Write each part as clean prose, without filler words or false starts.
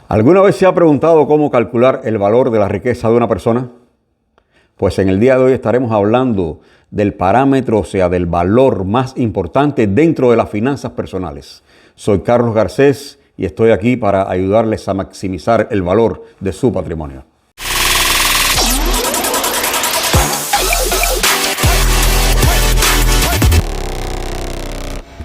¿Alguna vez se ha preguntado cómo calcular el valor de la riqueza de una persona? Pues en el día de hoy estaremos hablando del parámetro, o sea, del valor más importante dentro de las finanzas personales. Soy Carlos Garcés y estoy aquí para ayudarles a maximizar el valor de su patrimonio.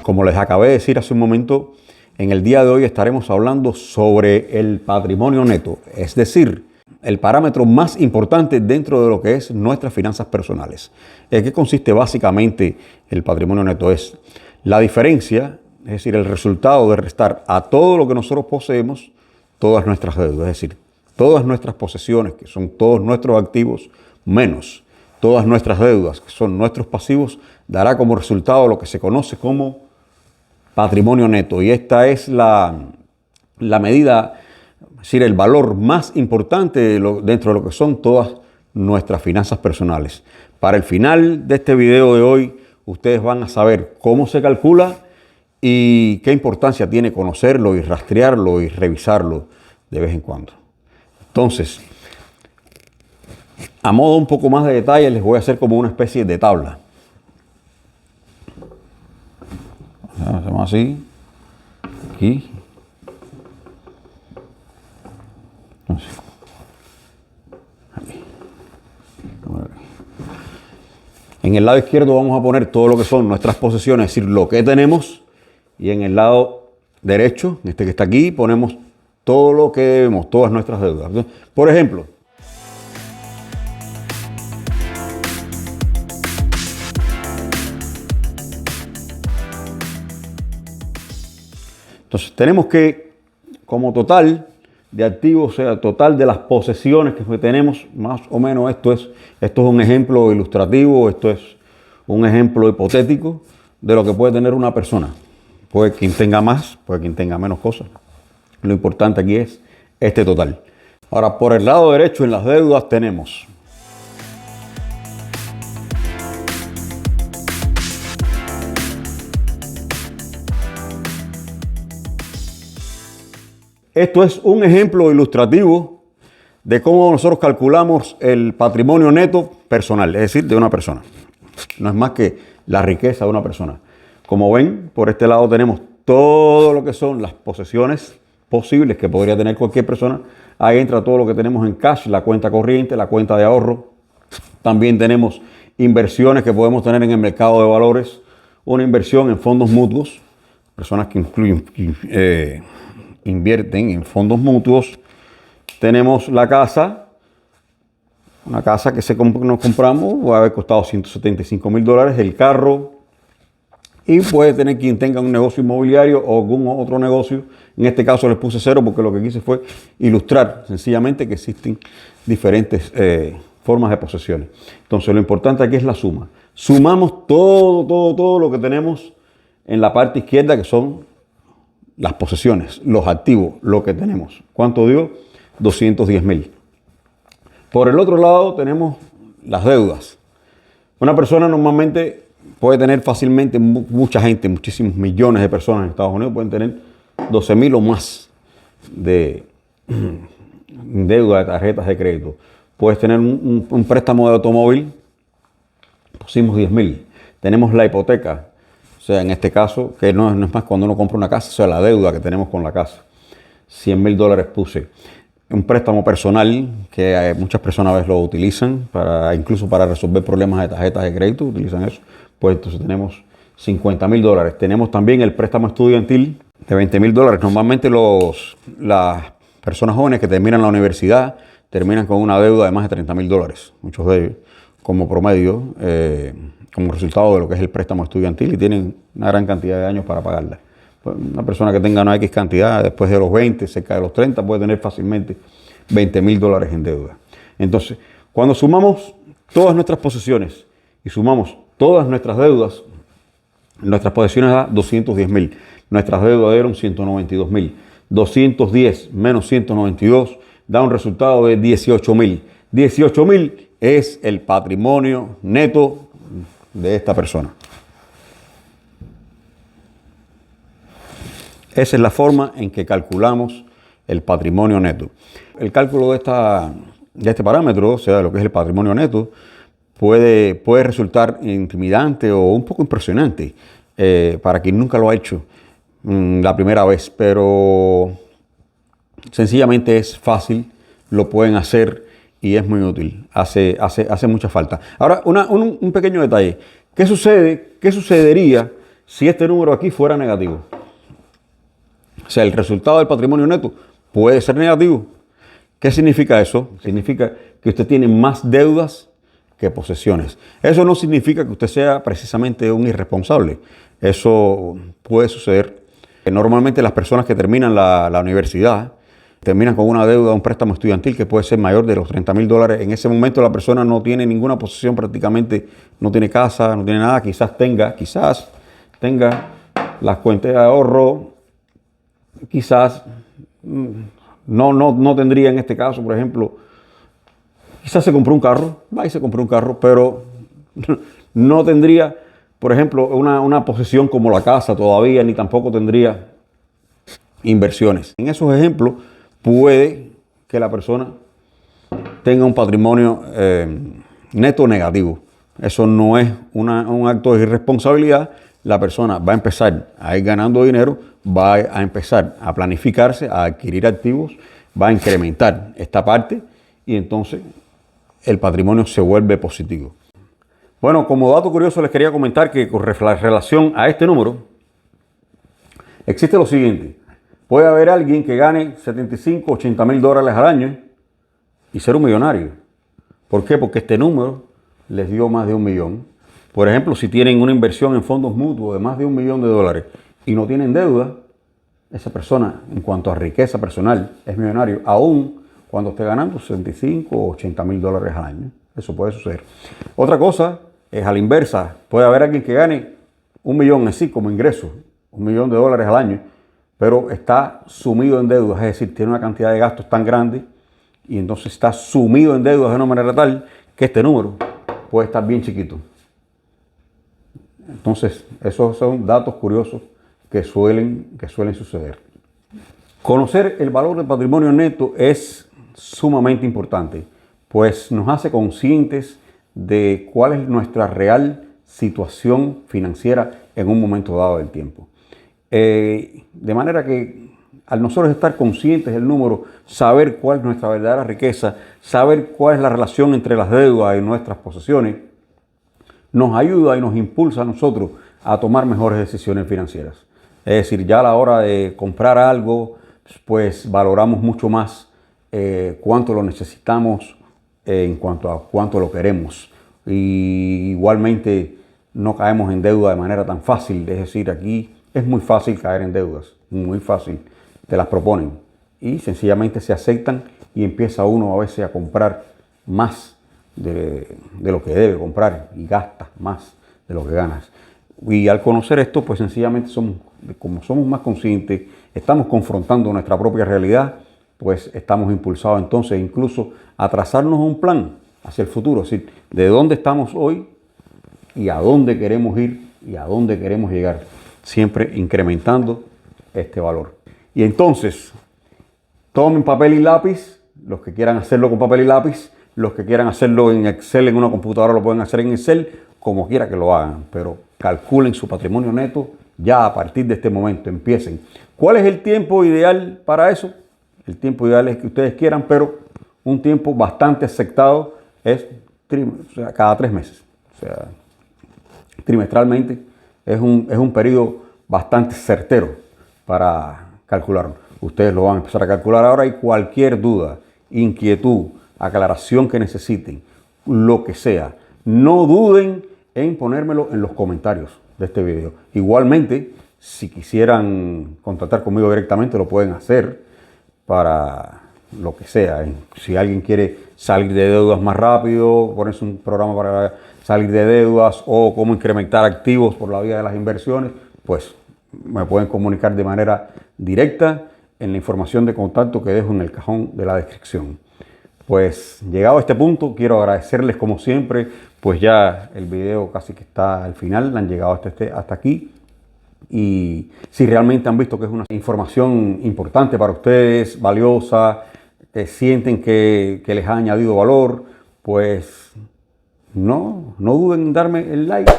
Como les acabé de decir hace un momento, en el día de hoy estaremos hablando sobre el patrimonio neto, es decir, el parámetro más importante dentro de lo que es nuestras finanzas personales. ¿En qué consiste básicamente el patrimonio neto? Es la diferencia, es decir, el resultado de restar a todo lo que nosotros poseemos, todas nuestras deudas, es decir, todas nuestras posesiones, que son todos nuestros activos, menos todas nuestras deudas, que son nuestros pasivos, dará como resultado lo que se conoce como patrimonio neto. Y esta es la medida, es decir, el valor más importante dentro de lo que son todas nuestras finanzas personales. Para el final de este video de hoy, ustedes van a saber cómo se calcula y qué importancia tiene conocerlo y rastrearlo y revisarlo de vez en cuando. Entonces, a modo un poco más de detalle, les voy a hacer como una especie de tabla. Hacemos así, aquí. Aquí. En el lado izquierdo vamos a poner todo lo que son nuestras posesiones, es decir, lo que tenemos. Y en el lado derecho, este que está aquí, ponemos todo lo que debemos, todas nuestras deudas. Por ejemplo, entonces tenemos que, como total de activos, o sea, total de las posesiones que tenemos, más o menos esto es un ejemplo ilustrativo, esto es un ejemplo hipotético de lo que puede tener una persona. Puede quien tenga más, puede quien tenga menos cosas. Lo importante aquí es este total. Ahora, por el lado derecho, en las deudas tenemos esto es un ejemplo ilustrativo de cómo nosotros calculamos el patrimonio neto personal, es decir, de una persona. No es más que la riqueza de una persona. Como ven, por este lado tenemos todo lo que son las posesiones posibles que podría tener cualquier persona. Ahí entra todo lo que tenemos en cash, la cuenta corriente, la cuenta de ahorro. También tenemos inversiones que podemos tener en el mercado de valores, una inversión en fondos mutuos, personas que invierten en fondos mutuos. Tenemos la casa, una casa que nos compramos, va a haber costado $175,000, el carro, y puede tener quien tenga un negocio inmobiliario o algún otro negocio. En este caso les puse 0 porque lo que quise fue ilustrar sencillamente que existen diferentes formas de posesiones. Entonces lo importante aquí es la suma. Sumamos todo lo que tenemos en la parte izquierda, que son las posesiones, los activos, lo que tenemos. ¿Cuánto dio? 210,000. Por el otro lado tenemos las deudas. Una persona normalmente puede tener fácilmente, mucha gente, muchísimos millones de personas en Estados Unidos pueden tener 12,000 o más de deuda de tarjetas de crédito. Puedes tener un préstamo de automóvil, pusimos 10,000. Tenemos la hipoteca. O sea, en este caso, que no es más cuando uno compra una casa, o sea, la deuda que tenemos con la casa. $100,000 puse. Un préstamo personal que muchas personas a veces lo utilizan, incluso para resolver problemas de tarjetas de crédito, utilizan eso. Pues entonces tenemos $50,000. Tenemos también el préstamo estudiantil de $20,000. Normalmente las personas jóvenes que terminan la universidad terminan con una deuda de más de $30,000. Muchos de ellos, como promedio, como resultado de lo que es el préstamo estudiantil, y tienen una gran cantidad de años para pagarla. Pues una persona que tenga una X cantidad, después de los 20, cerca de los 30, puede tener fácilmente $20,000 en deuda. Entonces, cuando sumamos todas nuestras posesiones y sumamos todas nuestras deudas, nuestras posesiones da 210,000. Nuestras deudas dieron 192,000. 210 menos 192 da un resultado de 18,000. 18,000 es el patrimonio neto de esta persona. Esa es la forma en que calculamos el patrimonio neto. El cálculo de este parámetro, o sea, lo que es el patrimonio neto, puede resultar intimidante o un poco impresionante para quien nunca lo ha hecho la primera vez, pero sencillamente es fácil, lo pueden hacer y es muy útil, hace mucha falta. Ahora, un pequeño detalle. ¿Qué sucedería si este número aquí fuera negativo? O sea, el resultado del patrimonio neto puede ser negativo. ¿Qué significa eso? Significa que usted tiene más deudas que posesiones. Eso no significa que usted sea precisamente un irresponsable. Eso puede suceder. Normalmente las personas que terminan la universidad terminan con una deuda, un préstamo estudiantil que puede ser mayor de los $30,000. En ese momento la persona no tiene ninguna posesión prácticamente, no tiene casa, no tiene nada. Quizás tenga las cuentas de ahorro, quizás no tendría en este caso, por ejemplo, quizás se compró un carro, va y se compró un carro, pero no tendría, por ejemplo, una posesión como la casa todavía, ni tampoco tendría inversiones. En esos ejemplos puede que la persona tenga un patrimonio neto negativo. Eso no es un acto de irresponsabilidad. La persona va a empezar a ir ganando dinero, va a empezar a planificarse, a adquirir activos, va a incrementar esta parte y entonces el patrimonio se vuelve positivo. Bueno, como dato curioso les quería comentar que con relación a este número existe lo siguiente. Puede haber alguien que gane 75, 80 mil dólares al año y ser un millonario. ¿Por qué? Porque este número les dio más de 1 millón. Por ejemplo, si tienen una inversión en fondos mutuos de más de $1 millón y no tienen deuda, esa persona, en cuanto a riqueza personal, es millonario, aún cuando esté ganando 75 o 80 mil dólares al año. Eso puede suceder. Otra cosa es a la inversa. Puede haber alguien que gane 1 millón así como ingreso, $1 millón al año, pero está sumido en deudas, es decir, tiene una cantidad de gastos tan grande y entonces está sumido en deudas de una manera tal que este número puede estar bien chiquito. Entonces, esos son datos curiosos que suelen suceder. Conocer el valor del patrimonio neto es sumamente importante, pues nos hace conscientes de cuál es nuestra real situación financiera en un momento dado del tiempo. De manera que al nosotros estar conscientes del número, saber cuál es nuestra verdadera riqueza, saber cuál es la relación entre las deudas y nuestras posesiones, nos ayuda y nos impulsa a nosotros a tomar mejores decisiones financieras. Es decir, ya a la hora de comprar algo, pues valoramos mucho más cuánto lo necesitamos en cuanto a cuánto lo queremos. Y igualmente no caemos en deuda de manera tan fácil. Es decir, aquí es muy fácil caer en deudas, muy fácil. Te las proponen y sencillamente se aceptan y empieza uno a veces a comprar más de lo que debe comprar y gastas más de lo que ganas. Y al conocer esto, pues sencillamente como somos más conscientes, estamos confrontando nuestra propia realidad, pues estamos impulsados entonces incluso a trazarnos un plan hacia el futuro, es decir, de dónde estamos hoy y a dónde queremos ir y a dónde queremos llegar, siempre incrementando este valor. Y entonces, tomen papel y lápiz, los que quieran hacerlo con papel y lápiz, los que quieran hacerlo en Excel, en una computadora, lo pueden hacer en Excel, como quiera que lo hagan, pero calculen su patrimonio neto ya a partir de este momento, empiecen. ¿Cuál es el tiempo ideal para eso? El tiempo ideal es que ustedes quieran, pero un tiempo bastante aceptado es cada 3 meses. O sea, trimestralmente es un periodo bastante certero para calcularlo. Ustedes lo van a empezar a calcular ahora y cualquier duda, inquietud, aclaración que necesiten, lo que sea, no duden en ponérmelo en los comentarios de este video. Igualmente, si quisieran contactar conmigo directamente, lo pueden hacer para lo que sea. Si alguien quiere salir de deudas más rápido, ponerse un programa para salir de deudas o cómo incrementar activos por la vía de las inversiones, pues me pueden comunicar de manera directa en la información de contacto que dejo en el cajón de la descripción. Pues llegado a este punto, quiero agradecerles como siempre, pues ya el video casi que está al final, han llegado hasta aquí. Y si realmente han visto que es una información importante para ustedes, valiosa, que sienten que les ha añadido valor, pues no duden en darme el like,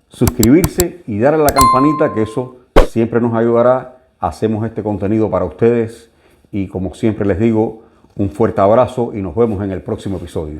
suscribirse y darle a la campanita, que eso siempre nos ayudará. Hacemos este contenido para ustedes y como siempre les digo, un fuerte abrazo y nos vemos en el próximo episodio.